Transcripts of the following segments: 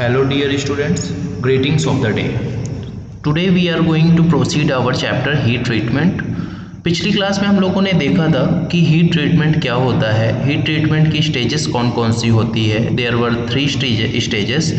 Hello dear students, greetings of the day. Today we are going to proceed our chapter heat treatment. पिछली class में हम लोगों ने देखा था कि हीट ट्रीटमेंट क्या होता है, हीट ट्रीटमेंट की स्टेजेस कौन कौन सी होती है. There were 3 stages.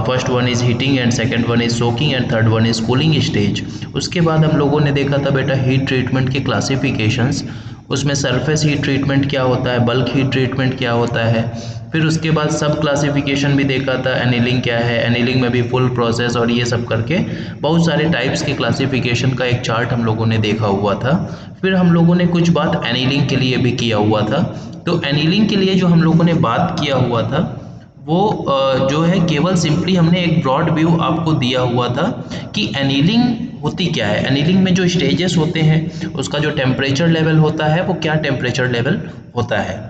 First one is heating and second one is soaking and third one is cooling stage. उसके बाद हम लोगों ने देखा था बेटा हीट ट्रीटमेंट के क्लासिफिकेशंस. उसमें सरफेस हीट ट्रीटमेंट क्या होता है, बल्क हीट ट्रीटमेंट क्या होता है. फिर उसके बाद सब क्लासिफिकेशन भी देखा था, एनीलिंग क्या है, एनीलिंग में भी फुल प्रोसेस और ये सब करके बहुत सारे टाइप्स के क्लासिफिकेशन का एक चार्ट हम लोगों ने देखा हुआ था. फिर हम लोगों ने कुछ बात एनीलिंग के लिए भी किया हुआ था. तो एनीलिंग के लिए जो हम लोगों ने बात किया हुआ था वो जो है केवल सिंपली हमने एक ब्रॉड व्यू आपको दिया हुआ था कि एनीलिंग होती क्या है. एनीलिंग में जो स्टेजेस होते हैं उसका जो टेम्परेचर लेवल होता है वो क्या टेम्परेचर लेवल होता है.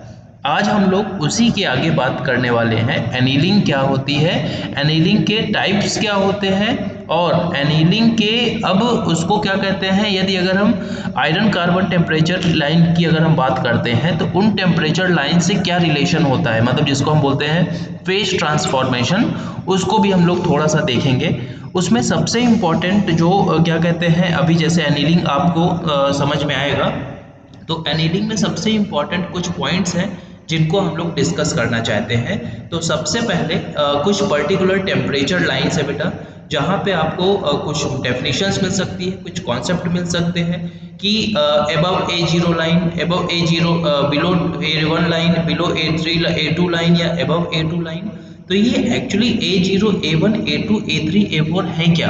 आज हम लोग उसी के आगे बात करने वाले हैं. एनीलिंग क्या होती है, एनीलिंग के टाइप्स क्या होते हैं और एनीलिंग के अब उसको क्या कहते हैं. यदि अगर हम आयरन कार्बन टेम्परेचर लाइन की अगर हम बात करते हैं तो उन टेम्परेचर लाइन से क्या रिलेशन होता है, मतलब जिसको हम बोलते हैं फेज ट्रांसफॉर्मेशन, उसको भी हम लोग थोड़ा सा देखेंगे. उसमें सबसे इम्पॉर्टेंट जो क्या कहते हैं, अभी जैसे एनीलिंग आपको समझ में आएगा तो एनीलिंग में सबसे इम्पॉर्टेंट कुछ पॉइंट्स हैं जिनको हम लोग डिस्कस करना चाहते हैं. तो सबसे पहले कुछ पर्टिकुलर टेम्परेचर लाइन्स है बेटा, जहाँ पे आपको कुछ डेफिनेशंस मिल सकती है, कुछ कॉन्सेप्ट मिल सकते हैं कि above A0 line, above A0, below A1 line, below A3 A2 line या एबव A2 लाइन. तो ये actually A0 A1 A2 A3 A4 है क्या,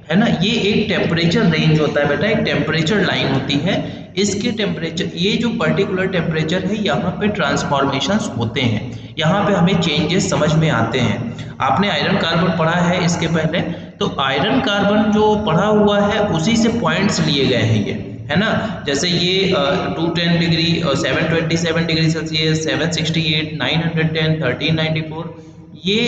है ना. ये एक टेम्परेचर रेंज होता है बेटा, एक टेम्परेचर लाइन होती है. इसके टेम्परेचर, ये जो पर्टिकुलर टेम्परेचर है यहाँ पे ट्रांसफॉर्मेशंस होते हैं, यहाँ पे हमें चेंजेस समझ में आते हैं. आपने आयरन कार्बन पढ़ा है इसके पहले, तो आयरन कार्बन जो पढ़ा हुआ है उसी से पॉइंट्स लिए गए हैं ये, है ना. जैसे ये 210 डिग्री, 727 डिग्री सेल्सियस, 768, 910, 1394, ये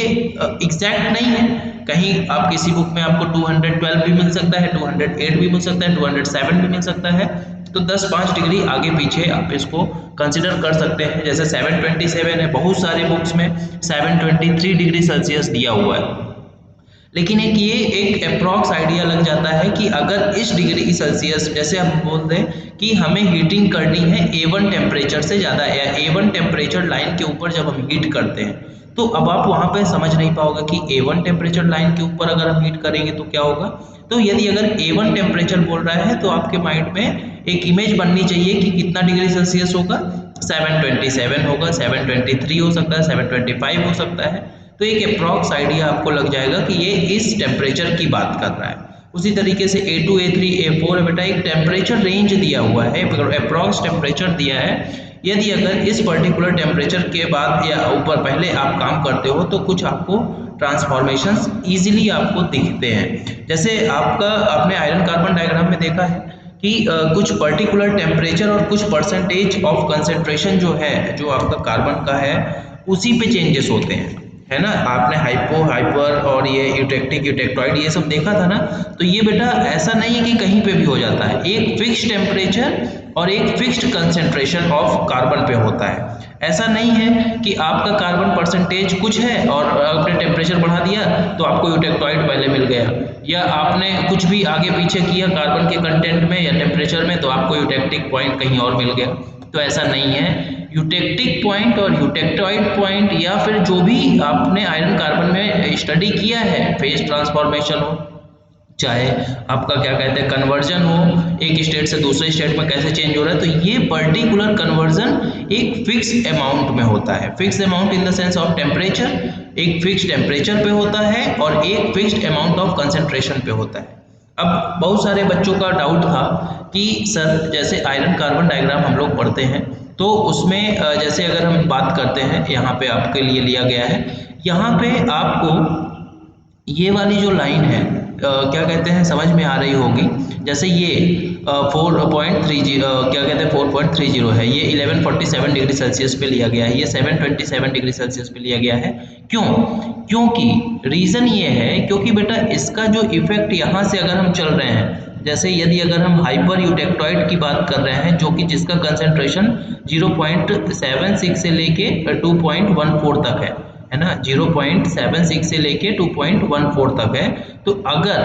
एग्जैक्ट नहीं है. कहीं आप किसी बुक में आपको 212 भी मिल सकता है, 208 भी मिल सकता है, 207 भी मिल सकता है. तो 10-5 डिग्री आगे पीछे आप इसको कंसिडर कर सकते हैं. जैसे 727 है, बहुत सारे बुक्स में 723 डिग्री सेल्सियस दिया हुआ है. लेकिन एक अप्रॉक्स आइडिया लग जाता है कि अगर इस डिग्री सेल्सियस, जैसे हम बोल दें कि हमें हीटिंग करनी है A1 टेम्परेचर से ज़्यादा या A1 टेम्परेचर लाइन के ऊपर जब हम हीट करते हैं, तो अब आप वहाँ पे समझ नहीं पाओगे कि A1 टेम्परेचर लाइन के ऊपर अगर हम हीट करेंगे तो क्या होगा. तो यदि अगर A1 टेम्परेचर बोल रहा है तो आपके माइंड में एक इमेज बननी चाहिए कि कितना डिग्री सेल्सियस होगा. 727 होगा, 723 हो सकता है, 725 हो सकता है. तो एक अप्रॉक्स आइडिया आपको लग जाएगा कि ये इस टेम्परेचर की बात कर रहा है. उसी तरीके से A2 A3 A4 है बेटा, एक टेम्परेचर रेंज दिया हुआ है, अप्रॉक्स टेम्परेचर दिया है. यदि अगर इस पर्टिकुलर टेम्परेचर के बाद या ऊपर पहले आप काम करते हो तो कुछ आपको ट्रांसफॉर्मेशंस इजीली आपको दिखते हैं. जैसे आपने आयरन कार्बन डायग्राम में देखा है कि कुछ पर्टिकुलर टेम्परेचर और कुछ परसेंटेज ऑफ कंसेंट्रेशन जो है, जो आपका कार्बन का है, उसी पे चेंजेस होते हैं, है ना. आपने हाइपो, हाइपर और ये यूटेक्टिक, यूटेक्टॉइड ये सब देखा था ना. तो ये बेटा ऐसा नहीं है कि कहीं पे भी हो जाता है, एक फिक्स टेम्परेचर और एक फिक्स्ड कंसेंट्रेशन ऑफ कार्बन पे होता है. ऐसा नहीं है कि आपका कार्बन परसेंटेज कुछ है और आपने टेम्परेचर बढ़ा दिया तो आपको यूटेक्टॉइड पहले मिल गया, या आपने कुछ भी आगे पीछे किया कार्बन के कंटेंट में या टेम्परेचर में तो आपको यूटेक्टिक पॉइंट कहीं और मिल गया. तो ऐसा नहीं है. यूटेक्टिक पॉइंट और यूटेक्टॉइड पॉइंट या फिर जो भी आपने आयरन कार्बन में स्टडी किया है, फेज ट्रांसफॉर्मेशन हो, चाहे आपका क्या कहते हैं कन्वर्जन हो, एक स्टेट से दूसरे स्टेट में कैसे चेंज हो रहा है, तो ये पर्टिकुलर कन्वर्जन एक फिक्स अमाउंट में होता है. Fix amount in the sense of temperature, एक फिक्स टेम्परेचर पे होता है और एक फिक्स्ड अमाउंट ऑफ कंसेंट्रेशन पे होता है. अब बहुत सारे बच्चों का डाउट था कि सर जैसे आयरन कार्बन डायग्राम हम लोग पढ़ते हैं तो उसमें जैसे अगर हम बात करते हैं, यहाँ पे आपके लिए लिया गया है, यहाँ पे आपको ये वाली जो लाइन है क्या कहते हैं समझ में आ रही होगी. जैसे ये 4.30 क्या कहते हैं 4.30 है, ये 1147 डिग्री सेल्सियस पे लिया गया है, ये 727 डिग्री सेल्सियस पे लिया गया है. क्यों? क्योंकि रीज़न ये है क्योंकि बेटा इसका जो इफेक्ट यहाँ से अगर हम चल रहे हैं, जैसे यदि अगर हम हाइपर यूटेक्टॉइड की बात कर रहे हैं जो कि जिसका कंसेंट्रेशन 0.76 से लेके 2.14 तक है, है ना, 0.76 से लेके 2.14 तक है। तो अगर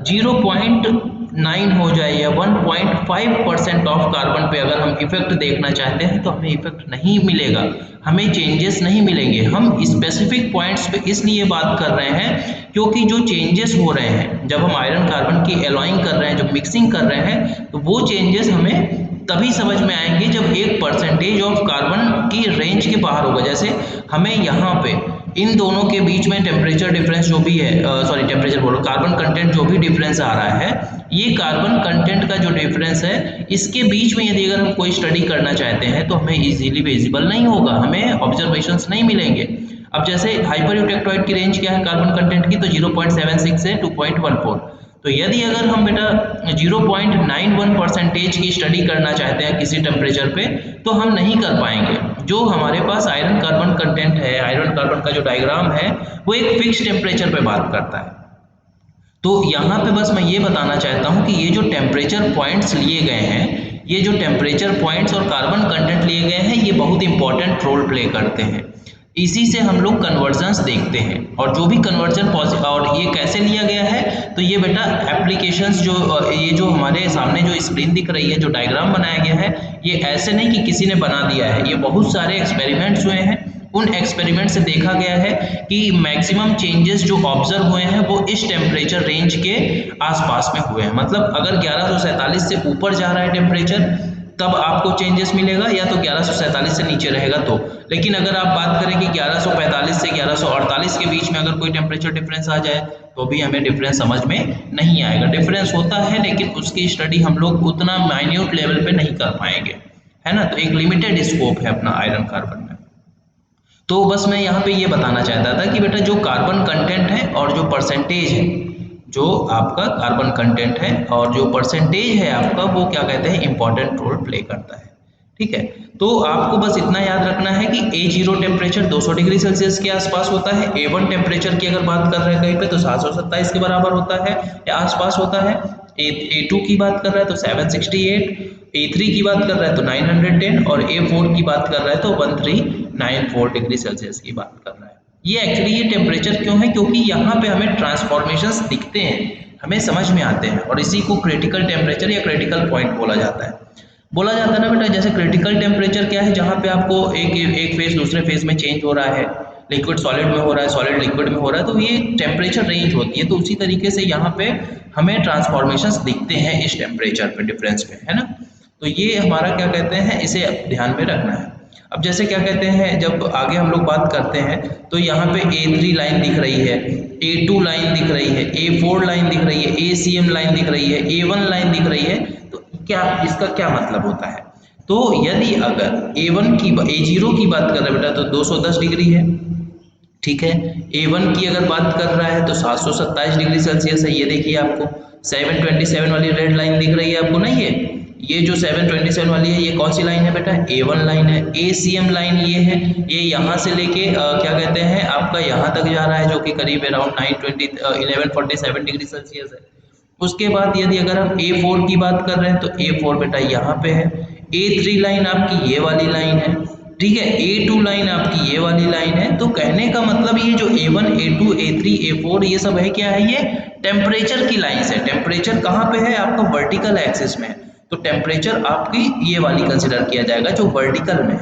0.9 हो जाए या 1.5% ऑफ कार्बन पे अगर हम इफेक्ट देखना चाहते हैं तो हमें इफेक्ट नहीं मिलेगा, हमें चेंजेस नहीं मिलेंगे। हम स्पेसिफिक पॉइंट्स पे इसलिए बात कर रहे हैं क्योंकि जो चेंजेस हो रहे हैं जब हम आयरन कार्बन की एलॉइंग कर रहे हैं, जब मिक्सिंग कर रहे हैं, तो वो चेंजेस हमें तभी समझ में आएंगे जब एक परसेंटेज ऑफ कार्बन की रेंज के बाहर होगा। जैसे हमें यहाँ पे इन दोनों के बीच में टेम्परेचर डिफरेंस जो भी है, सॉरी टेम्परेचर बोलो, कार्बन कंटेंट जो भी डिफरेंस आ रहा है, ये कार्बन कंटेंट का जो डिफरेंस है इसके बीच में यदि अगर हम कोई स्टडी करना चाहते हैं तो हमें इजीली विजिबल नहीं होगा, हमें ऑब्जर्वेशंस नहीं मिलेंगे। अब जैसे हाइपरयूटेक्टोइड की रेंज क्या है कार्बन कंटेंट की, तो 0.76 से 2.14। तो यदि अगर हम बेटा 0.91% की स्टडी करना चाहते हैं किसी टेम्परेचर पे तो हम नहीं कर पाएंगे। जो हमारे पास आयरन कार्बन कंटेंट है, आयरन कार्बन का जो डायग्राम है वो एक फिक्स टेम्परेचर पे बात करता है। तो यहाँ पे बस मैं ये बताना चाहता हूँ कि ये जो टेम्परेचर पॉइंट्स लिए गए हैं, ये जो टेम्परेचर पॉइंट्स और कार्बन कंटेंट लिए गए हैं, ये बहुत इंपॉर्टेंट रोल प्ले करते हैं। इसी से हम लोग कन्वर्जन्स देखते हैं, और जो भी कन्वर्जन और ये कैसे लिया गया है, तो ये बेटा एप्लीकेशंस जो ये जो हमारे सामने जो स्क्रीन दिख रही है, जो डायग्राम बनाया गया है, ये ऐसे नहीं कि किसी ने बना दिया है, ये बहुत सारे एक्सपेरिमेंट्स हुए हैं। उन एक्सपेरिमेंट से देखा गया है कि मैक्सिमम चेंजेस जो ऑब्जर्व हुए हैं वो इस टेम्परेचर रेंज के आसपास में हुए हैं। मतलब अगर 1147 से ऊपर जा रहा है टेम्परेचर तब आपको चेंजेस मिलेगा, या तो 1147 से नीचे रहेगा तो। लेकिन अगर आप बात करें कि 1145 से 1148 के बीच में अगर कोई टेम्परेचर डिफरेंस आ जाए तो भी हमें डिफरेंस समझ में नहीं आएगा। डिफरेंस होता है लेकिन उसकी स्टडी हम लोग उतना माइन्यूट लेवल पे नहीं कर पाएंगे, है ना। तो एक लिमिटेड स्कोप है अपना आयरन कार्बन में। तो बस मैं यहाँ पे ये बताना चाहता था कि बेटा जो कार्बन कंटेंट है और जो परसेंटेज है, जो आपका कार्बन कंटेंट है और जो परसेंटेज है आपका, वो क्या कहते हैं, इंपॉर्टेंट रोल प्ले करता है। ठीक है, तो आपको बस इतना याद रखना है कि A0 टेम्परेचर 200 डिग्री सेल्सियस के आसपास होता है। A1 टेम्परेचर की अगर बात कर रहे हैं कहीं पे तो 727 के बराबर होता है या आसपास होता है। A2 की बात कर रहा है तो 768, A3 की बात कर रहा है तो 910 और A4 की बात कर रहा है तो 1394 डिग्री सेल्सियस की बात कर रहा है। ये एक्चुअली ये टेम्परेचर क्यों है, क्योंकि यहाँ पे हमें ट्रांसफॉर्मेशंस दिखते हैं, हमें समझ में आते हैं, और इसी को क्रिटिकल टेम्परेचर या क्रिटिकल पॉइंट बोला जाता है। बोला जाता है ना बेटा, जैसे क्रिटिकल टेम्परेचर क्या है, जहाँ पे आपको एक फेज दूसरे फेज में चेंज हो रहा है, लिक्विड सॉलिड में हो रहा है, सॉलिड लिक्विड में हो रहा है, तो ये टेम्परेचर रेंज होती है। तो उसी तरीके से यहाँ पे हमें ट्रांसफॉर्मेशंस दिखते हैं इस टेम्परेचर पे, डिफरेंस पे, है ना। तो ये हमारा क्या कहते हैं, इसे ध्यान में रखना है। अब जैसे क्या कहते हैं, जब आगे हम लोग बात करते हैं तो यहाँ पे A3 लाइन दिख रही है, A2 लाइन दिख रही है, A4 लाइन दिख रही है, ACM लाइन दिख रही है, A1 लाइन दिख रही है। तो क्या इसका क्या मतलब होता है, तो यदि अगर A0 की बात कर रहे हैं बेटा तो 210 डिग्री है, ठीक है। A1 की अगर बात कर रहा है तो 727 डिग्री सेल्सियस है। ये देखिए आपको 727 वाली रेड लाइन दिख रही है आपको, नहीं है ये जो 727 वाली है, ये कौन सी लाइन है बेटा, A1 लाइन है। ACM लाइन ये है, ये यहाँ से लेके क्या कहते हैं आपका यहाँ तक जा रहा है, जो कि करीब अराउंड 1147 डिग्री सेल्सियस है। उसके बाद यदि अगर हम A4 की बात कर रहे हैं तो A4 बेटा यहाँ पे है। A3 लाइन आपकी ये वाली लाइन है, ठीक है। A2 लाइन आपकी ये वाली लाइन है। तो कहने का मतलब ये जो A1, A2, A3, A4 ये सब है क्या है, ये टेम्परेचर की लाइन्स है। टेम्परेचर कहाँ पे है आपका, वर्टिकल एक्सिस में है। तो टेम्परेचर आपकी ये वाली कंसिडर किया जाएगा जो वर्टिकल में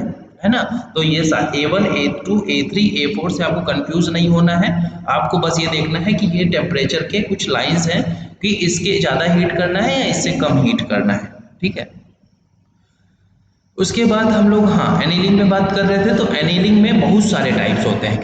है ना। तो ये A1, A2, A3, A4 से आपको कंफ्यूज नहीं होना है। आपको बस ये देखना है कि ये टेम्परेचर के कुछ लाइंस हैं कि इसके ज़्यादा हीट करना है या इससे कम हीट करना है, ठीक है। उसके बाद हम लोग एनीलिंग में बात कर रहे थे। तो एनीलिंग में बहुत सारे टाइप्स होते हैं,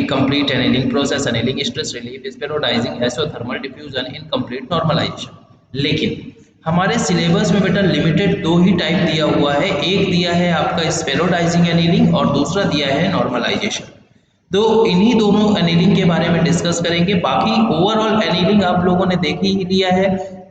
complete annealing, process annealing, stress relief, spheroidizing, isothermal diffusion, incomplete normalization. लेकिन हमारे सिलेबस में बेटा लिमिटेड 2 ही टाइप दिया हुआ है, एक दिया है आपका स्पेरोडाइजिंग एनीलिंग और दूसरा दिया है नॉर्मलाइजेशन। तो इन्हीं दोनों एनीलिंग के बारे में डिस्कस करेंगे। बाकी ओवरऑल एनीलिंग आप लोगों ने देख ही लिया है,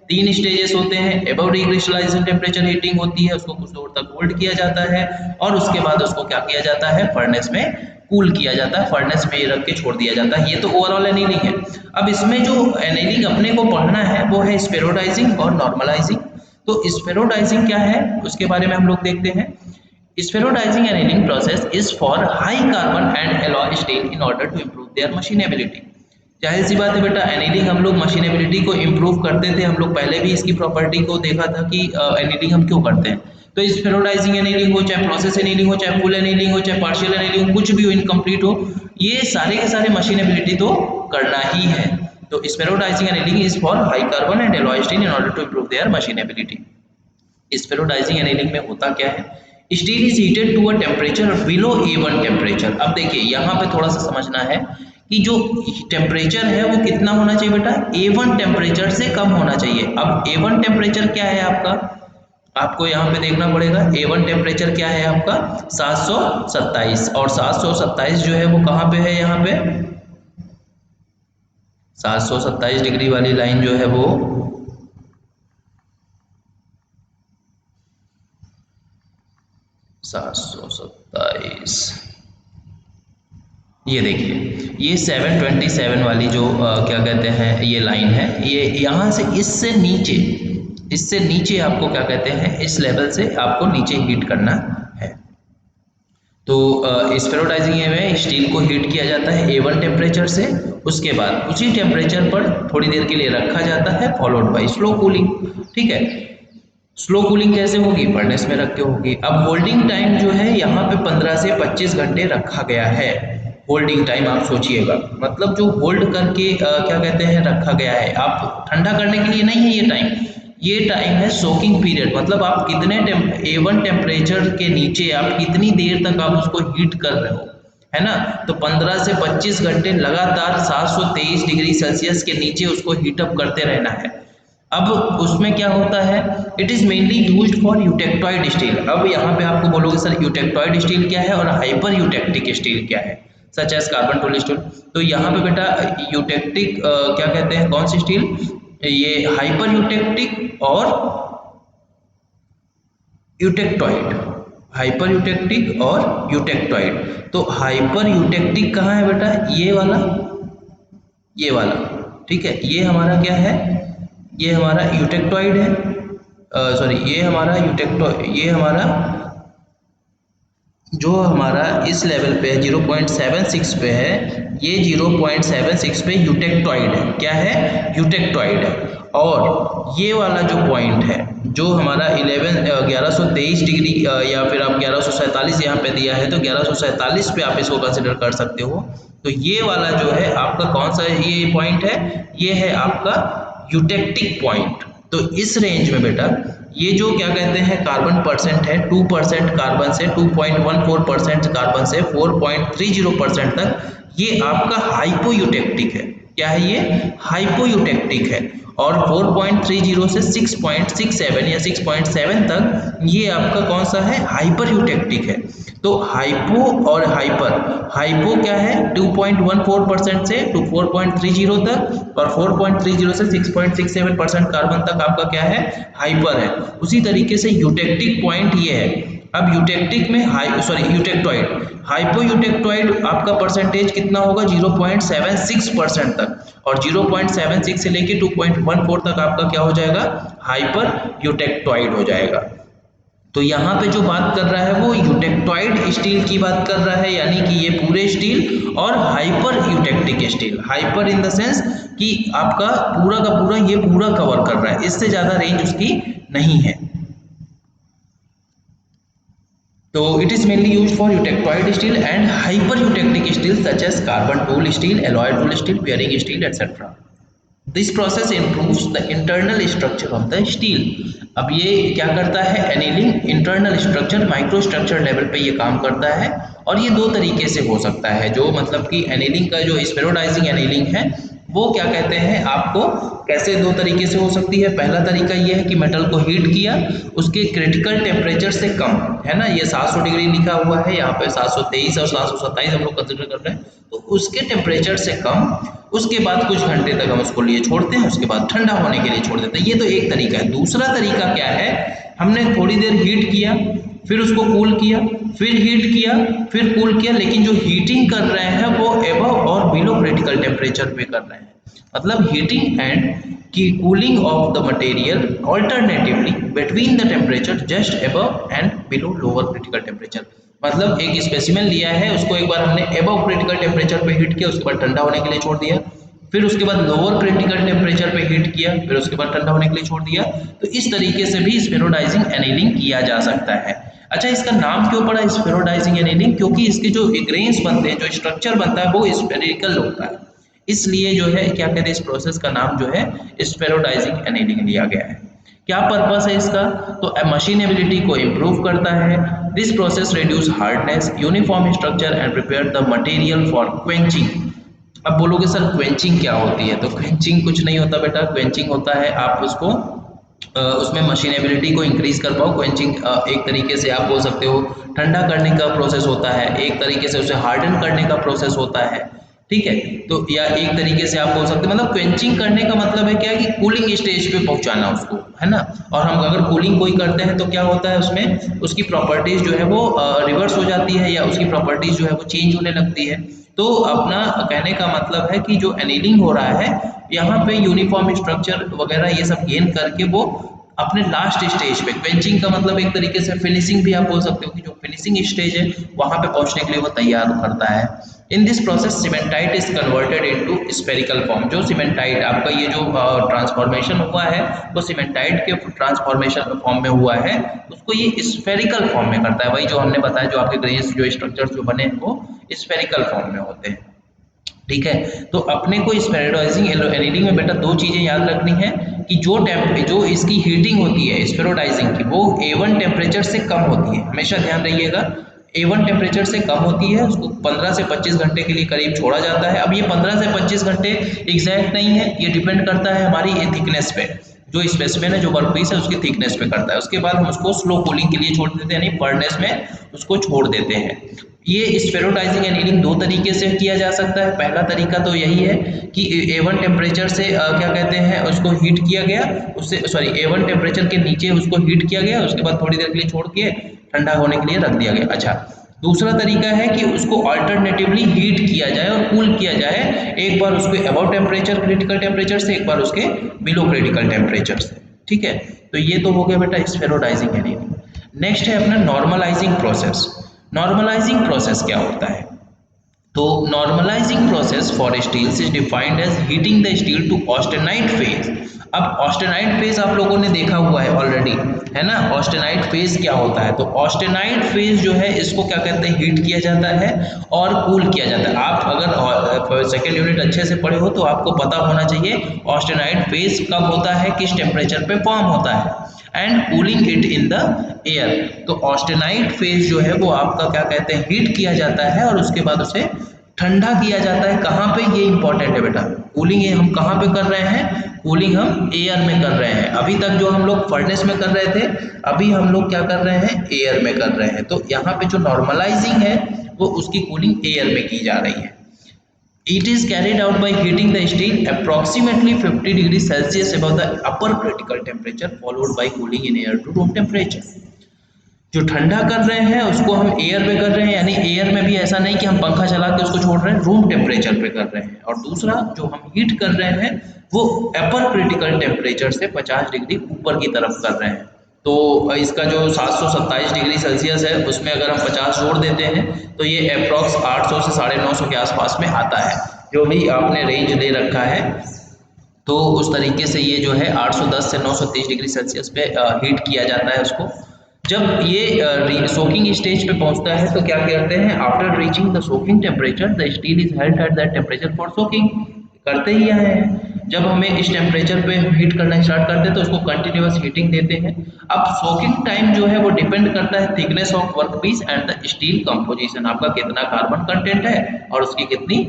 3 स्टेजेस होते हैं। एबव डिक्रिस्टलाइजेशन टेम्परेचर हीटिंग होती है, उसको कुछ देर तक होल्ड किया जाता है और उसके बाद उसको क्या किया जाता है, फर्नेस में कूल किया जाता है, फर्नेस में रख के छोड़ दिया जाता है। ये तो ओवरऑल एनीलिंग है। अब इसमें जो एनीलिंग अपने को पढ़ना है वो है स्पेरोडाइजिंग और नॉर्मलाइजिंग। तो स्पेरोडाइजिंग क्या है उसके बारे में हम लोग देखते हैं। Spherodizing annealing process is for high carbon and alloy steel in order to improve their machinability. जाहिर सी बात है बेटा, एनीलिंग हम लोग मशीनेबिलिटी को इम्प्रूव करते थे। हम लोग पहले भी इसकी प्रॉपर्टी को देखा था कि एनीलिंग हम क्यों करते हैं। तो स्फेरोडाइजिंग एनीलिंग हो, चाहे प्रोसेस एनीलिंग हो, चाहे फुल एनीलिंग हो, चाहे पार्शियल एनीलिंग हो, कुछ भी हो, इनकम्प्लीट हो, ये सारे के सारे मशीनेबिलिटी तो करना ही है। तो spheroidizing annealing is for high carbon and alloy steel in order to improve their machinability. Spheroidizing annealing में होता क्या है, steel is heated to a temperature below A1 temperature. अब देखिए यहाँ पे थोड़ा सा समझना है कि जो टेम्परेचर है वो कितना होना चाहिए बेटा, A1 टेम्परेचर से कम होना चाहिए। अब A1 टेम्परेचर क्या है आपका, आपको यहाँ पे देखना पड़ेगा। A1 टेम्परेचर क्या है आपका 727, और 727 जो है वो कहाँ पे है, यहाँ पे 727 डिग्री वाली लाइन जो है वो 727, ये देखिए ये 727 वाली जो क्या कहते हैं ये लाइन है, ये यहाँ से इससे नीचे आपको क्या कहते हैं, इस लेवल से आपको नीचे हीट करना है। तो स्फेरोडाइजिंग में स्टील को हीट किया जाता है A1 टेम्परेचर से, उसके बाद उसी टेम्परेचर पर थोड़ी देर के लिए रखा जाता है, फॉलोड बाय स्लो कूलिंग। ठीक है, स्लो कूलिंग कैसे होगी, फर्नेस में रख के होगी। अब होल्डिंग टाइम जो है यहाँ पे 15 से 25 घंटे रखा गया है। होल्डिंग टाइम आप सोचिएगा, मतलब जो होल्ड करके क्या कहते हैं रखा गया है, आप ठंडा करने के लिए नहीं है ये टाइम, ये टाइम है सोकिंग पीरियड। मतलब आप कितने A1 टेम्परेचर के नीचे आप कितनी देर तक आप उसको हीट कर रहे हो, है ना। तो 15 से 25 घंटे लगातार 723 डिग्री सेल्सियस के नीचे उसको हीटअप करते रहना है। अब उसमें क्या होता है, it is mainly used for eutectoid steel. अब यहाँ पे आपको बोलोगे सर यूटेक्टॉइड स्टील क्या है और हाइपर यूटेक्टिक स्टील क्या है, such as carbon tool steel. तो यहाँ पे बेटा यूटेक्टिक क्या कहते हैं, कौन सी स्टील, ये हाइपर यूटेक्टिक और यूटेक्टॉइड, हाइपर यूटेक्टिक और यूटेक्टॉइड। तो हाइपर यूटेक्टिक कहाँ है बेटा, ये वाला, ठीक है, ये हमारा क्या है, ये हमारा यूटेक्टॉइड है, सॉरी ये हमारा ये हमारा जो हमारा इस लेवल पे है 0.76 पे है, ये 0.76 पे यूटेक्टॉइड है। क्या है, यूटेक्टॉइड है। और ये वाला जो पॉइंट है जो हमारा 1123 डिग्री या फिर आप 1147 यहाँ पे दिया है, तो 1147 पे आप इसको कंसिडर कर सकते हो। तो ये वाला जो है आपका कौन सा ये पॉइंट है, ये है आपका यूटेक्टिक पॉइंट। तो इस रेंज में बेटा ये जो क्या कहते हैं कार्बन परसेंट है, 2% कार्बन से 2.14% कार्बन से 4.30% तक, ये आपका हाइपोयूटेक्टिक है। क्या है ये, हाइपोयूटेक्टिक है। और 4.30 से 6.67 या 6.7 तक ये आपका कौन सा है, हाइपर यूटेक्टिक है। तो हाइपो और हाइपर, हाइपो क्या है 2.14% से 4.30 तक, और 4.30 से 6.67% कार्बन तक आपका क्या है, हाइपर है। उसी तरीके से यूटेक्टिक पॉइंट ये है। अब यूटेक्टिक में यूटेक्टॉइड, हाइपो यूटेक्टॉइड आपका परसेंटेज कितना होगा 0.76% तक, और 0.76 से लेके 2.14 तक आपका क्या हो जाएगा, हाइपर यूटेक्टॉइड हो जाएगा। तो यहाँ पे जो बात कर रहा है वो यूटेक्टॉइड स्टील की बात कर रहा है, यानी कि ये पूरे स्टील, और hyper eutectic steel, hyper in the sense कि आपका पूरा का पूरा ये पूरा कवर कर रहा है, इससे ज्यादा रेंज उसकी नहीं है। तो it is mainly used for eutectoid steel and hyper eutectic steel such as carbon tool steel, alloy tool steel, bearing steel etcetera. This process improves the internal structure of the steel. अब ये क्या करता है, annealing internal structure, micro structure level पे ये काम करता है। और ये दो तरीके से हो सकता है, जो मतलब कि एनीलिंग का जो स्फेरोडाइजिंग एनीलिंग है वो क्या कहते हैं आपको, कैसे दो तरीके से हो सकती है। पहला तरीका ये है कि मेटल को हीट किया उसके क्रिटिकल टेम्परेचर से कम, है ना, ये 700 डिग्री लिखा हुआ है यहाँ पे, 723 और 727 हम लोग कंसिडर कर रहे हैं, तो उसके टेम्परेचर से कम, उसके बाद कुछ घंटे तक हम उसको लिए छोड़ते हैं, उसके बाद ठंडा होने के लिए छोड़ देते हैं। ये तो एक तरीका है। दूसरा तरीका क्या है, हमने थोड़ी देर हीट किया, फिर उसको कूल किया, फिर हीट किया, फिर कूल किया, लेकिन जो हीटिंग कर रहे हैं वो एबव और बिलो क्रिटिकल टेम्परेचर पे कर रहे हैं। मतलब हीटिंग एंड की cooling of the material alternatively between the temperature just above and below lower critical temperature. मतलब एक स्पेसिमेन लिया है, उसको एक बार हमने एबव क्रिटिकल टेम्परेचर पे हीट किया, उसके बाद ठंडा होने के लिए छोड़ दिया, फिर उसके बाद लोअर क्रिटिकल टेम्परेचर पे हीट किया, फिर उसके बाद ठंडा होने के लिए छोड़ दिया। तो इस तरीके से भी स्फेरोडाइजिंग एनीलिंग किया जा सकता है। अच्छा, इसका नाम क्यों पड़ा स्फेरोडाइजिंग एनीलिंग? क्योंकि इसके जो ग्रेन्स बनते हैं, जो स्ट्रक्चर बनता है वो स्फेरिकल होता है, इसलिए जो है क्या कहते हैं इस प्रोसेस का नाम जो है स्फेरोडाइजिंग एनीलिंग लिया गया है। क्या पर्पस है इसका? तो मशीनेबिलिटी को इम्प्रूव करता है। This process reduce hardness, uniform structure and prepare the material for quenching. अब बोलोगे सर क्वेंचिंग क्या होती है? तो क्वेंचिंग कुछ नहीं होता बेटा, क्वेंचिंग होता है आप उसको उसमें मशीनेबिलिटी को इंक्रीज कर पाओ। क्वेंचिंग एक तरीके से आप बोल सकते हो ठंडा करने का प्रोसेस होता है, एक तरीके से उसे हार्डन करने का प्रोसेस होता है, ठीक है। तो या एक तरीके से आप बोल सकते हो, मतलब क्वेंचिंग करने का मतलब है क्या कि कूलिंग स्टेज पे पहुंचाना उसको, है ना। और हम अगर कूलिंग कोई करते हैं तो क्या होता है उसमें उसकी प्रॉपर्टीज जो है वो रिवर्स हो जाती है, या उसकी प्रॉपर्टीज जो है वो चेंज होने लगती है। तो अपना कहने का मतलब है कि जो एनीलिंग हो रहा है यहाँ पे यूनिफॉर्म स्ट्रक्चर वगैरह ये सब गेन करके वो अपने लास्ट स्टेज पे, क्वेंचिंग का मतलब एक तरीके से फिनिशिंग भी आप बोल सकते हो कि जो फिनिशिंग स्टेज है वहां पे पहुंचने के लिए वो तैयार करता है। In this process cementite is converted into spherical form. जो सीमेंटाइट आपका ये जो ट्रांसफॉर्मेशन हुआ है वो सीमेंटाइट के ट्रांसफॉर्मेशन फॉर्म में हुआ है, उसको ये स्फेरिकल फॉर्म में करता है। वही जो हमने बताया, जो आपके ग्रेन्स जो स्ट्रक्चर्स जो बने हैं वो स्फेरिकल फॉर्म में होते हैं, ठीक है। तो अपने को स्फेरोडाइजिंग एनीलिंग में बेटा दो चीजें याद रखनी है कि जो इसकी हीटिंग होती है स्फेरोडाइजिंग की, वो A1 टेम्परेचर से कम होती है, हमेशा ध्यान रखिएगा। A1 टेम्परेचर से कम होती है, उसको 15 से 25 घंटे के लिए करीब छोड़ा जाता है। अब ये 15 से 25 घंटे एग्जैक्ट नहीं है, ये डिपेंड करता है हमारी थिकनेस पे, जो स्पेसिमेन है, जो वर्कपीस है उसकी थिकनेस पे करता है। उसके बाद हम उसको स्लो कूलिंग के लिए छोड़ देते हैं, यानी फर्नेस में उसको छोड़ देते हैं। ये स्फेरोडाइजिंग एनीलिंग दो तरीके से किया जा सकता है। पहला तरीका तो यही है कि A1 टेम्परेचर से क्या कहते हैं उसको हीट किया गया, उससे सॉरी A1 टेम्परेचर के नीचे उसको हीट किया गया, उसके बाद थोड़ी देर के लिए छोड़ के ठंडा होने के लिए रख दिया गया। अच्छा, दूसरा तरीका है कि उसको अल्टरनेटिवली हीट किया जाए और कूल किया जाए, एक बार उसको अबव टेम्परेचर क्रिटिकल टेम्परेचर से, एक बार उसके बिलो क्रिटिकल टेम्परेचर से, ठीक है। तो ये तो हो गया बेटा स्फेरोडाइजिंग एनीलिंग। नेक्स्ट है अपना नॉर्मलाइजिंग प्रोसेस। नॉर्मलाइजिंग प्रोसेस क्या होता है? तो normalising process for steels is defined as heating the steel to austenite phase. अब ऑस्टेनाइट फेज आप लोगों ने देखा हुआ है ऑलरेडी, है ना। ऑस्टेनाइट फेज क्या होता है? तो ऑस्टेनाइट फेज जो है इसको क्या कहते हैं, हीट किया जाता है और कूल किया जाता है। आप अगर सेकेंड यूनिट अच्छे से पढ़े हो तो आपको पता होना चाहिए ऑस्टेनाइट फेज कब होता है, किस टेम्परेचर पे फॉर्म होता है, and cooling it in the air. तो ऑस्टेनाइट फेज जो है वो आपका क्या कहते हैं, हीट किया जाता है और उसके बाद उसे ठंडा किया जाता है। कहाँ पे? ये इंपॉर्टेंट है बेटा, कूलिंग हम कहाँ पे कर रहे हैं? कूलिंग हम एयर में कर रहे हैं। अभी तक जो हम लोग फर्नेस में कर रहे थे, अभी हम लोग क्या कर रहे हैं, एयर में कर रहे हैं। तो यहाँ पे जो नॉर्मलाइजिंग है वो उसकी कूलिंग एयर में की जा रही है। It is carried out by heating the steel approximately 50 degrees Celsius above the upper critical temperature, followed by cooling in air to room temperature. जो ठंडा कर रहे हैं उसको हम एयर पे कर रहे हैं, यानी एयर में भी ऐसा नहीं कि हम पंखा चला के उसको छोड़ रहे हैं, रूम टेम्परेचर पे कर रहे हैं। और दूसरा जो हम हीट कर रहे हैं वो अपर क्रिटिकल टेम्परेचर से 50 डिग्री ऊपर की तरफ कर रहे हैं। तो इसका जो 727 डिग्री सेल्सियस है उसमें अगर हम 50 जोड़ देते हैं तो ये अप्रॉक्स 800 से 950 के आसपास में आता है, जो भी आपने रेंज ले रखा है। तो उस तरीके से ये जो है 810 से 930 डिग्री सेल्सियस पे हीट किया जाता है उसको। जब ये सोकिंग स्टेज पे पहुंचता है तो क्या करते हैं, after reaching the soaking temperature the steel is held at that temperature for soaking. करते ही आए हैं, जब हमें इस टेम्परेचर पे हीट करना स्टार्ट करते हैं तो उसको कंटिन्यूअस हीटिंग देते हैं। अब सोकिंग टाइम जो है वो डिपेंड करता है thickness of workpiece and the steel composition, आपका कितना कार्बन कंटेंट है और उसकी कितनी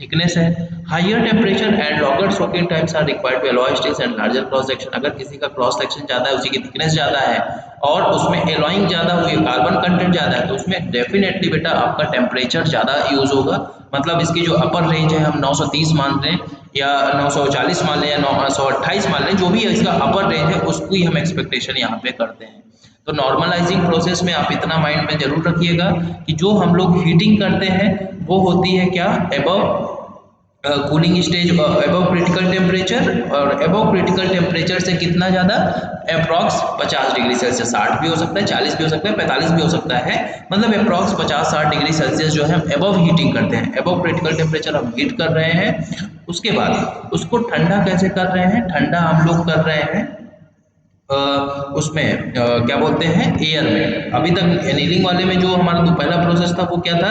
थिकनेस है। Higher temperature and longer soaking times are required to alloy steels and larger cross section. अगर किसी का क्रॉस सेक्शन ज्यादा है, उसी की थिकनेस ज्यादा है और उसमें एलॉइंग ज्यादा हुई है, कार्बन कंटेंट ज्यादा है, तो उसमें डेफिनेटली बेटा आपका टेम्परेचर ज्यादा यूज होगा। मतलब इसकी जो अपर रेंज है हम 930 मान लें या 940 मान लें या 928 मान लें, जो भी इसका अपर रेंज है उसकी हम एक्सपेक्टेशन यहाँ पे करते हैं। तो नॉर्मलाइजिंग प्रोसेस में आप इतना माइंड में जरूर रखिएगा कि जो हम लोग हीटिंग करते हैं वो होती है क्या, above cooling stage, above critical temperature, और एबव क्रिटिकल टेम्परेचर से कितना ज़्यादा, अप्रॉक्स 50 डिग्री सेल्सियस, 60 भी हो सकता है, 40 भी हो सकता है, 45 भी हो सकता है, मतलब अप्रॉक्स 50-60 डिग्री सेल्सियस जो है हम एबव हीटिंग करते हैं, एबव क्रिटिकल टेम्परेचर हम हीट कर रहे हैं। उसके बाद उसको ठंडा कैसे कर रहे हैं, ठंडा हम लोग कर रहे हैं उसमें क्या बोलते हैं, एयर में। अभी तक एनीलिंग वाले में जो हमारा पहला प्रोसेस था वो क्या था,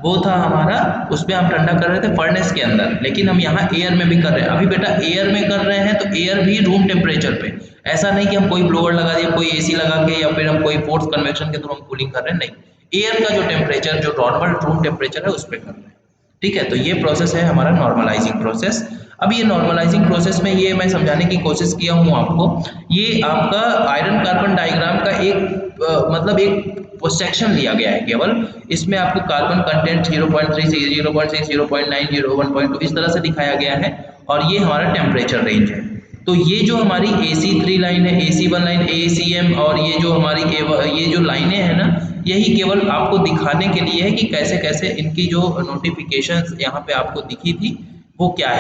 वो था हमारा, उसमें हम ठंडा कर रहे थे फर्नेस के अंदर, लेकिन हम यहाँ एयर में भी कर रहे हैं। अभी बेटा एयर में कर रहे हैं तो एयर भी रूम टेम्परेचर पे, ऐसा नहीं कि हम कोई ब्लोअर लगा दिया, कोई एसी लगा के, या फिर हम कोई फोर्स कन्वेक्शन के थ्रू हम कूलिंग कर रहे हैं, नहीं, एयर का जो टेम्परेचर, जो नॉर्मल रूम टेम्परेचर है उस पर कर रहे हैं। ठीक है, तो ये प्रोसेस है हमारा नॉर्मलाइजिंग प्रोसेस। अब ये नॉर्मलाइजिंग प्रोसेस में ये मैं समझाने की कोशिश किया हूँ आपको, ये आपका आयरन कार्बन डायग्राम का एक मतलब एक सेक्शन लिया गया है केवल, इसमें आपको कार्बन कंटेंट 0.3, 0.6, 0.9, 1.2 इस तरह से दिखाया गया है, और ये हमारा टेम्परेचर रेंज है। तो ये जो हमारी AC3 लाइन है, AC1 लाइन, ACM, और ये जो हमारी ये जो लाइनें हैं ना, यही केवल आपको दिखाने के लिए है कि कैसे कैसे इनकी जो नोटिफिकेशंस यहाँ पे आपको दिखी थी वो क्या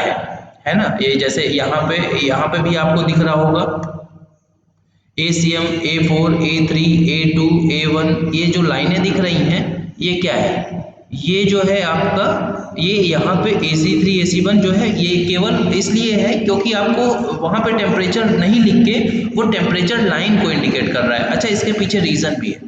है ना। ये जैसे यहाँ पे भी आपको दिख रहा होगा ACM, A4, A3, A2, A1, ये जो लाइनें दिख रही हैं ये क्या है, ये जो है आपका, ये यहाँ पे AC3, AC1 जो है ये केवल इसलिए है क्योंकि आपको वहाँ पे टेम्परेचर नहीं लिख के वो टेम्परेचर लाइन को इंडिकेट कर रहा है। अच्छा, इसके पीछे रीज़न भी है,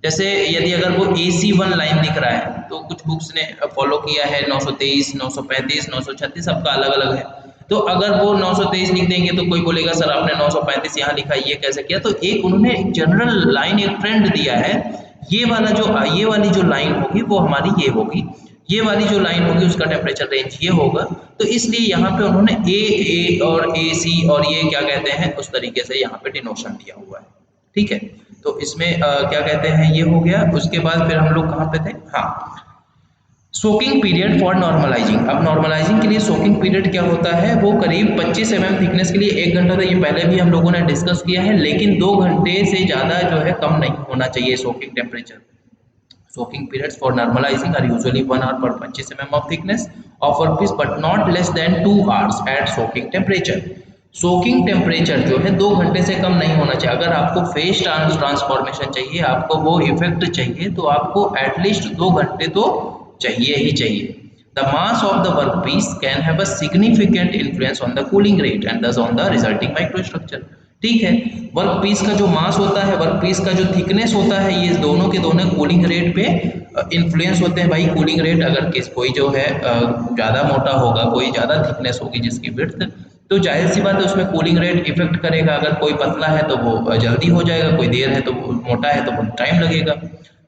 जैसे यदि अगर वो AC1 लाइन दिख रहा है तो कुछ बुक्स ने फॉलो किया है 923, 935, 936, सबका अलग अलग है। तो अगर वो 923 लिख देंगे तो कोई बोलेगा सर आपने 935 यहाँ लिखा, ये कैसे किया। तो एक उन्होंने एक जनरल लाइन, एक ट्रेंड दिया है, ये वाली जो लाइन होगी वो हमारी ये होगी, ये वाली जो लाइन होगी उसका टेम्परेचर रेंज ये होगा। तो इसलिए यहाँ पे उन्होंने ए और AC और ये क्या कहते हैं उस तरीके से यहाँ पे डिनोशन दिया हुआ है। ठीक है, तो इसमें क्या कहते हैं, ये हो गया। उसके बाद फिर हम लोग कहाँ पे थे, हाँ, सोकिंग पीरियड फॉर नॉर्मलाइजिंग। अब नॉर्मलाइजिंग के लिए सोकिंग पीरियड क्या होता है, वो करीब 25 mm थिकनेस के लिए 1 घंटा था, ये पहले भी हम लोगों ने डिस्कस किया है, लेकिन 2 घंटे से ज़्यादा जो है कम नहीं होना चाहिए soaking temperature. Soaking periods for normalizing are usually 1 hour per 25 mm of thickness of workpiece, but not less than 2 hours at soaking temperature. Soaking temperature जो है 2 घंटे से कम नहीं होना चाहिए। अगर आपको फेज ट्रांसफॉर्मेशन चाहिए, आपको वो इफेक्ट चाहिए, तो आपको एटलीस्ट 2 घंटे तो चाहिए ही चाहिए। The mass of the workpiece can have a significant influence on the cooling rate and thus on the resulting microstructure. ठीक है, वर्क पीस का जो मास होता है, वर्क पीस का जो थिकनेस होता है, ये दोनों के दोनों कूलिंग रेट पे इन्फ्लुएंस होते हैं भाई। कूलिंग रेट अगर कोई जो है ज़्यादा मोटा होगा, कोई ज़्यादा थिकनेस होगी जिसकी विड्थ, तो जाहिर सी बात है उसमें कूलिंग रेट इफेक्ट करेगा। अगर कोई पतला है तो वो जल्दी हो जाएगा, कोई देर है तो मोटा है तो बहुत टाइम लगेगा।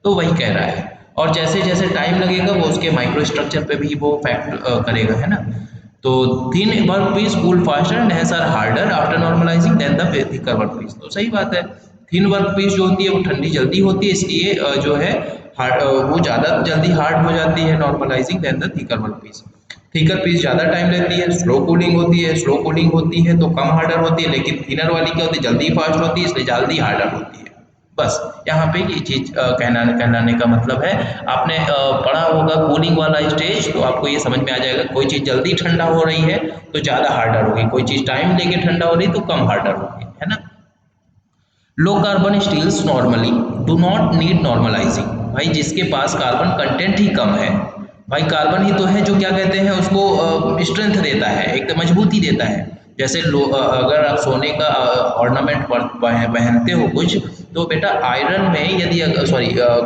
तो वही कह रहा है, और जैसे जैसे टाइम लगेगा वो उसके माइक्रो स्ट्रक्चर पे भी वो फैक्ट करेगा, है ना। तो thin workpiece cool faster and has are harder after normalising than the thicker workpiece. तो सही बात है, थिन वर्कपीस जो होती है वो ठंडी जल्दी होती है, इसलिए जो है वो ज़्यादा जल्दी हार्ड हो जाती है normalising than the thicker workpiece. Thicker piece ज़्यादा टाइम लेती है, स्लो कूलिंग होती है, स्लो कूलिंग होती है तो कम हार्डर होती है, लेकिन थिनर वाली क्या होती है, जल्दी फास्ट होती है, इसलिए जल्दी हार्डर होती है। बस यहाँ पे ये चीज़ कहलाने का मतलब है। आपने पढ़ा होगा कूलिंग वाला स्टेज, तो आपको ये समझ में आ जाएगा, कोई चीज़ जल्दी ठंडा हो रही है तो ज़्यादा हार्डर होगी, कोई चीज़ टाइम लेके ठंडा हो रही है तो कम हार्डर होगी, है ना। Low carbon steels normally do not need normalising. भाई जिसके पास कार्बन कंटेंट ही कम है, भाई कार्बन ही तो है जो क्या कहते हैं उसको स्ट्रेंथ देता है, एक तो मजबूती देता है। जैसे अगर आप सोने का ऑर्नामेंट पहनते हो कुछ, तो बेटा आयरन में यदि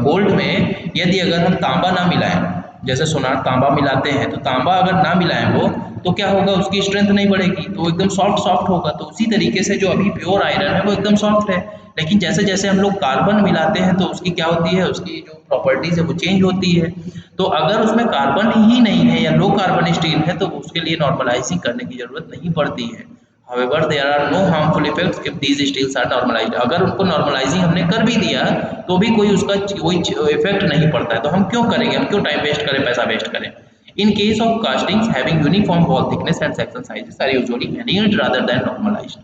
गोल्ड में यदि अगर हम तांबा ना मिलाएं, जैसे सोनार तांबा मिलाते हैं, तो तांबा अगर ना मिलाएं वो, तो क्या होगा, उसकी स्ट्रेंथ नहीं बढ़ेगी, तो वो एकदम सॉफ्ट सॉफ्ट होगा। तो उसी तरीके से जो अभी प्योर आयरन है वो एकदम सॉफ्ट है, लेकिन जैसे जैसे हम लोग कार्बन मिलाते हैं तो उसकी क्या होती है, उसकी जो प्रॉपर्टीज है वो चेंज होती है। तो अगर उसमें कार्बन ही नहीं है या लो कार्बन स्टील है तो उसके लिए नॉर्मलाइजिंग करने की जरूरत नहीं पड़ती है। However, there are no harmful effects if these steels are normalized. अगर उनको नॉर्मलाइजिंग हमने कर भी दिया तो भी कोई उसका कोई इफेक्ट नहीं पड़ता है, तो हम क्यों करेंगे, हम क्यों टाइम वेस्ट करें, पैसा वेस्ट करें। In case of castings having uniform wall thickness and section sizes are usually annealed rather than normalized.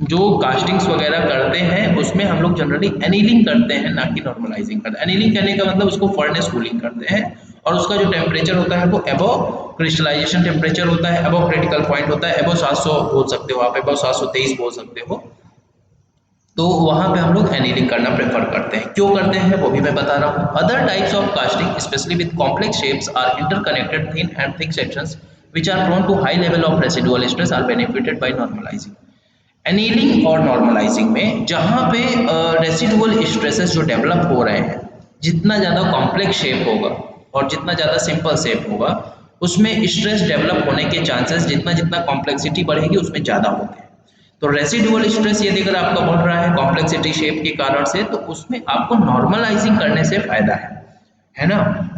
जो कास्टिंग्स वगैरह करते हैं उसमें हम लोग जनरली एनीलिंग करते हैं, ना कि नॉर्मलाइजिंग करते हैं। एनीलिंग करने का मतलब उसको फर्नेस कूलिंग करते हैं और उसका जो टेम्परेचर होता है वो एबव क्रिस्टलाइजेशन टेम्परेचर होता है, एबव क्रिटिकल पॉइंट होता है, एबव 700 बोल सकते हो आप, एबव 723 बोल सकते हो। तो वहां पे हम लोग एनीलिंग करना प्रेफर करते हैं। क्यों करते हैं वो भी मैं बता रहा हूँ। Other types of casting specially with complex shapes are interconnected thin and thick sections which are prone to high level of residual stress are benefited by normalizing। Annealing और नॉर्मलाइजिंग में जहाँ पे रेसिडुअल स्ट्रेसेस जो develop हो रहे हैं, जितना ज़्यादा कॉम्प्लेक्स शेप होगा और जितना ज़्यादा सिंपल शेप होगा उसमें स्ट्रेस डेवलप होने के चांसेस जितना जितना कॉम्प्लेक्सिटी बढ़ेगी उसमें ज़्यादा होते हैं। तो रेसिडुअल स्ट्रेस यदि अगर आपका बढ़ रहा है कॉम्प्लेक्सिटी शेप के कारण से, तो उसमें आपको नॉर्मलाइजिंग करने से फायदा है ना।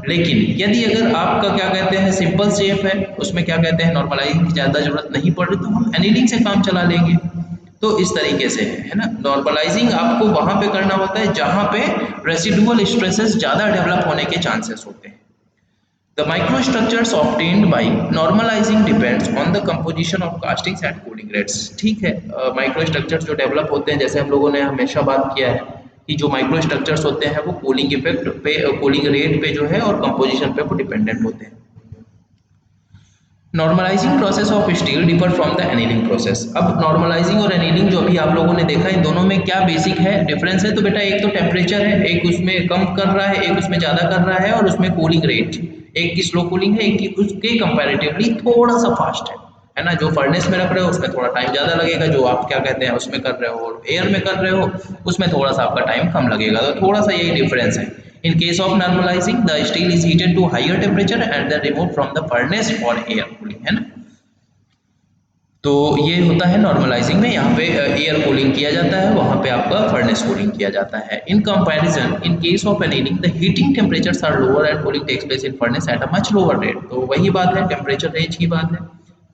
लेकिन यदि अगर आपका क्या कहते हैं सिंपल शेप है, उसमें क्या कहते हैं नॉर्मलाइजिंग की ज़्यादा जरूरत नहीं पड़ रही, तो हम एनीलिंग से काम चला लेंगे। तो इस तरीके से है ना। नॉर्मलाइजिंग आपको वहां पे करना होता है जहां पे रेसिडुअल स्ट्रेसेस ज़्यादा डेवलप होने के चांसेस होते हैं। The microstructures obtained by normalizing depends on the composition of castings and cooling rates। ठीक है, माइक्रोस्ट्रक्चर्स जो डेवलप होते हैं, जैसे हम लोगों ने हमेशा बात किया है कि जो माइक्रोस्ट्रक्चर्स होते हैं वो कूलिंग इफेक्ट पे, कूलिंग रेट पे जो है और कंपोजिशन पे वो डिपेंडेंट होते हैं। Normalising process of steel differ from the annealing process. अब नॉर्मलाइजिंग और एनीलिंग जो अभी आप लोगों ने देखा, इन दोनों में क्या बेसिक है डिफरेंस है। तो बेटा एक तो टेम्परेचर है, एक उसमें कम कर रहा है, एक उसमें ज़्यादा कर रहा है, और उसमें कूलिंग रेट, एक की स्लो कूलिंग है, एक की उसके कंपैरेटिवली थोड़ा सा फास्ट है ना। जो फर्नेस में रख रहे हो उसमें थोड़ा टाइम ज़्यादा लगेगा, जो आप क्या कहते हैं उसमें कर रहे हो एयर में कर रहे हो उसमें थोड़ा सा आपका टाइम कम लगेगा। तो थोड़ा सा यही डिफरेंस है। In case of normalizing, the steel is heated to higher temperature and then removed from the furnace for air cooling, है ना। तो ये होता है नॉर्मलाइजिंग में, यहाँ पे एयर कूलिंग किया जाता है, वहाँ पे आपका फर्नेस कूलिंग किया जाता है। In comparison, in case of annealing the heating temperatures are lower and cooling takes place in furnace at a much lower rate. तो वही बात है, टेम्परेचर रेंज की बात है।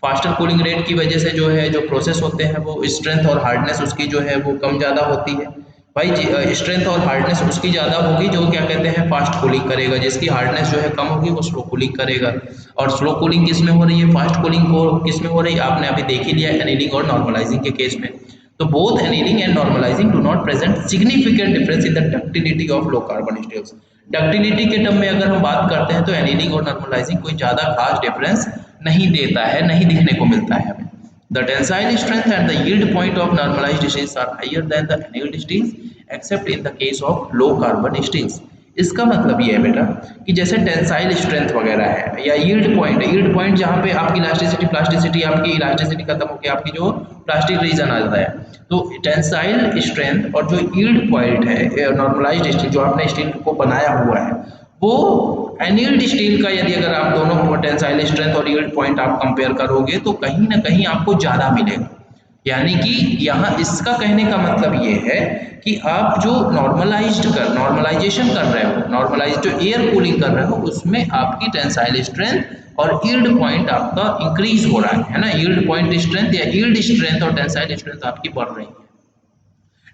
फास्टर कूलिंग रेट की वजह से जो है जो प्रोसेस होते हैं वो स्ट्रेंथ और हार्डनेस उसकी जो है वो कम ज़्यादा होती है। भाई स्ट्रेंथ और हार्डनेस उसकी ज़्यादा होगी जो क्या कहते हैं फास्ट कूलिंग करेगा, जिसकी हार्डनेस जो है कम होगी वो स्लो कूलिंग करेगा। और स्लो कूलिंग किस में हो रही है, फास्ट कूलिंग को किस में हो रही है, आपने अभी देख ही लिया एनीलिंग और नॉर्मलाइजिंग के केस में। तो both annealing and normalising do not present significant difference in the ductility of low carbon steels. Ductility के टर्म में अगर हम बात करते हैं तो एनीलिंग और नॉर्मलाइजिंग कोई ज़्यादा खास डिफरेंस नहीं देता है, नहीं दिखने को मिलता है हमें। The tensile strength and the yield point of normalized steels are higher than the annealed steels except in the case of low carbon steels। इसका मतलब ये है बेटा कि जैसे टेंसाइल स्ट्रेंथ वगैरह है या यील्ड पॉइंट जहाँ पे आपकी प्लास्टिसिटी आपकी इलास्टिसिटी खत्म होकर आपकी जो प्लास्टिक रीजन आ जाता है, तो टेंसाइल स्ट्रेंथ और जो यील्ड पॉइंट है नॉर्मलाइज्ड स्टील जो आपने स्टील को बनाया हुआ है वो एनील्ड स्टील का, यदि अगर आप दोनों टेंसाइल स्ट्रेंथ और यील्ड पॉइंट आप कंपेयर करोगे तो कहीं ना कहीं आपको ज़्यादा मिलेगा। यानी कि यहाँ इसका कहने का मतलब ये है कि आप जो नॉर्मलाइजेशन कर रहे हो, नॉर्मलाइज जो एयर कूलिंग कर रहे हो उसमें आपकी टेंसाइल स्ट्रेंथ और यील्ड पॉइंट आपका इंक्रीज हो रहा है ना। यील्ड पॉइंट स्ट्रेंथ या यील्ड स्ट्रेंथ और टेंसाइल स्ट्रेंथ आपकी बढ़ रही है।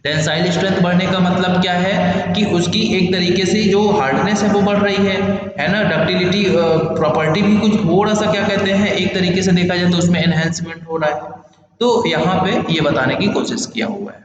टेंसाइल स्ट्रेंथ बढ़ने का मतलब क्या है कि उसकी एक तरीके से जो हार्डनेस है वो बढ़ रही है ना। डक्टिलिटी प्रॉपर्टी भी कुछ थोड़ा सा क्या कहते हैं एक तरीके से देखा जाए तो उसमें एनहेंसमेंट हो रहा है। तो यहाँ पे ये बताने की कोशिश किया हुआ है।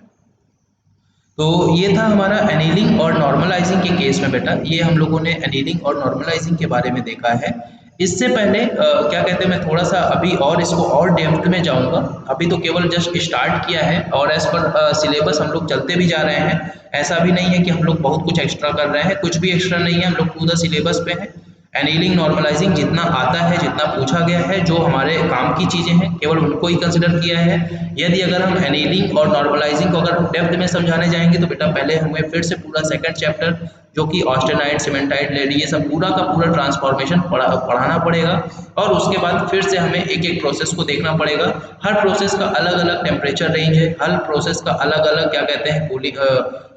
तो ये था हमारा एनीलिंग और नॉर्मलाइजिंग के केस में बेटा, ये हम लोगों ने एनीलिंग और नॉर्मलाइजिंग के बारे में देखा है। इससे पहले क्या कहते हैं मैं थोड़ा सा अभी और इसको और डेप्थ में जाऊंगा। अभी तो केवल जस्ट स्टार्ट किया है और एज पर सिलेबस हम लोग चलते भी जा रहे हैं। ऐसा भी नहीं है कि हम लोग बहुत कुछ एक्स्ट्रा कर रहे हैं, कुछ भी एक्स्ट्रा नहीं है, हम लोग पूरा सिलेबस पे है। एनीलिंग नॉर्मलाइजिंग जितना आता है, जितना पूछा गया है, जो हमारे काम की चीज़ें हैं केवल उनको ही कंसिडर किया है। यदि अगर हम एनीलिंग और नॉर्मलाइजिंग को अगर हम डेप्थ में समझाने जाएंगे तो बेटा पहले हमें फिर से पूरा सेकंड चैप्टर जो कि ऑस्टेनाइट, सीमेंटाइट, लेड, ये सब पूरा का पूरा ट्रांसफॉर्मेशन पढ़ाना पड़ेगा और उसके बाद फिर से हमें एक एक प्रोसेस को देखना पड़ेगा। हर प्रोसेस का अलग अलग टेम्परेचर रेंज है, हर प्रोसेस का अलग अलग क्या कहते हैं कूलिंग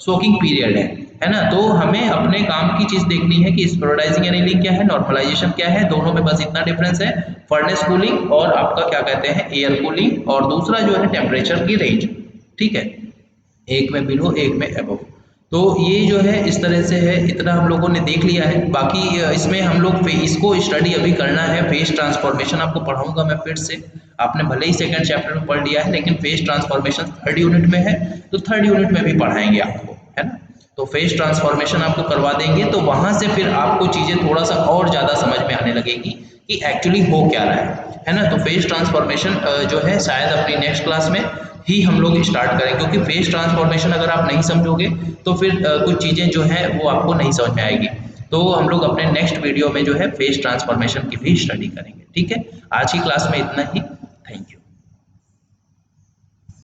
सोकिंग पीरियड है ना। तो हमें अपने काम की चीज़ देखनी है कि स्पेरोडाइजिंग एनीलिंग क्या है, नॉर्मलाइजेशन क्या है, दोनों में बस इतना डिफरेंस है, फर्नेस कूलिंग और आपका क्या कहते हैं एयर कूलिंग, और दूसरा जो है टेम्परेचर की रेंज। ठीक है, एक में बिलो एक में अबव। तो ये जो है इस तरह से है, इतना हम लोगों ने देख लिया है। बाकी इसमें हम लोग इसको स्टडी अभी करना है। फेज ट्रांसफॉर्मेशन आपको पढ़ाऊंगा मैं फिर से। आपने भले ही सेकंड चैप्टर में पढ़ लिया है, लेकिन फेज ट्रांसफॉर्मेशन थर्ड यूनिट में है, तो थर्ड यूनिट में भी पढ़ाएंगे आपको, है ना। तो फेज ट्रांसफॉर्मेशन आपको करवा देंगे, तो वहां से फिर आपको चीजें थोड़ा सा और ज्यादा समझ में आने लगेगी कि एक्चुअली हो क्या रहा है ना। तो फेज ट्रांसफॉर्मेशन जो है शायद अपनी नेक्स्ट क्लास में ही हम लोग स्टार्ट करें, क्योंकि फेज ट्रांसफॉर्मेशन अगर आप नहीं समझोगे तो फिर कुछ चीज़ें जो है वो आपको नहीं समझ में आएगी। तो हम लोग अपने नेक्स्ट वीडियो में जो है फेज ट्रांसफॉर्मेशन की भी स्टडी करेंगे। ठीक है, आज की क्लास में इतना ही। Thank you.